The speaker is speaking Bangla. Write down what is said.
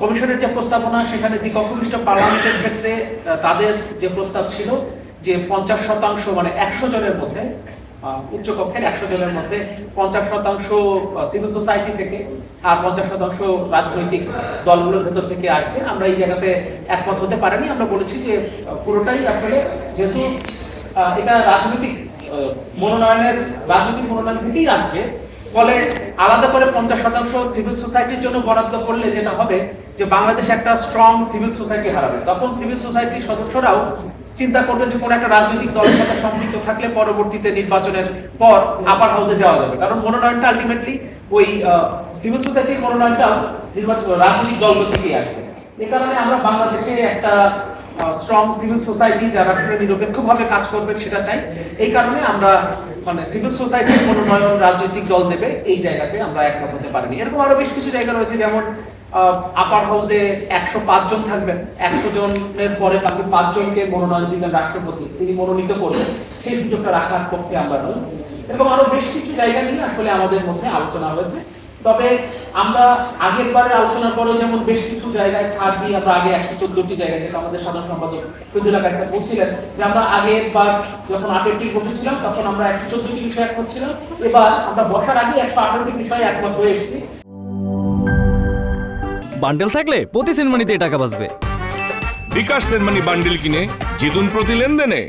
কমিশনের যে প্রস্তাবনা সেখানে দ্বিকক্ষবিষ্ট পার্লামেন্টের ক্ষেত্রে তাদের যে প্রস্তাব ছিল যে 50% মানে 100 জনের মধ্যে উচ্চকক্ষের 100 জনের মধ্যে 50% সিভিল সোসাইটি থেকে আর 50% রাজনৈতিক দলগুলোর ভেতর থেকে আসবে। আমরা এই জায়গাতে একমত হতে পারিনি। আমরা বলেছি যে পুরোটাই আসলে যেহেতু এটা রাজনৈতিক মনোনয়ন থেকেই আসবে, ফলে আলাদা করে 50% সিভিল সোসাইটির জন্য বরাদ্দ করলে যেটা হবে যে বাংলাদেশ একটা স্ট্রং সিভিল সোসাইটি হারাবে। তখন সিভিল সোসাইটির সদস্যরাও চিন্তা করবেন যে কোনো একটা রাজনৈতিক দলের সাথে সম্পৃক্ত থাকলে পরবর্তীতে নির্বাচনের পর আপার হাউসে যাওয়া যাবে, কারণ মনোনয়নটা আলটিমেটলি ওই সিভিল সোসাইটির মনোনয়নটাও রাজনৈতিক দলগুলো থেকেই আসবে। এই কারণে আমরা বাংলাদেশে একটা স্ট্রং সিভিল সোসাইটি যারা নিরপেক্ষভাবে কাজ করবেন সেটা চাই। এই কারণে আমরা মানে সিভিল সোসাইটির মনোনয়ন রাজনৈতিক দল দেবে এই জায়গাতে আমরা একমত হতে পারিনি। এরকম আরো বেশ কিছু জায়গা রয়েছে, যেমন আপার হাউসে 105 জন থাকবেন, 100 জনের পরে বাকি 5 জনকে মনোনয়ন দিবেন রাষ্ট্রপতি, তিনি মনোনীত করবেন, সেই সুযোগটা রাখার পক্ষে আমরা নই। এরকম আরো বেশ কিছু জায়গা নিয়ে আসলে আমাদের মধ্যে আলোচনা হয়েছে। তবে আমরা আগের বারের আলোচনার পরেও যেমন বেশ কিছু জায়গায় ছাড় দিয়ে আমরা আগে 114টি জায়গায়, যেটা আমাদের সাধারণ সম্পাদক শহীদুল্লাহ কায়সার বলছিলেন যে আমরা আগের বার যখন 18টি বসেছিলাম তখন আমরা 114টি বিষয়ে একমত ছিলাম, এবার আমরা বসার আগে 118টি বিষয়ে একমত হয়ে এসেছি। বান্ডেল থাকলে প্রতি সেনমানিতে টাকা বাঁচবে। বিকাশ সেনমানি বান্ডেল কিনে জিতুন প্রতি লেনদেনে।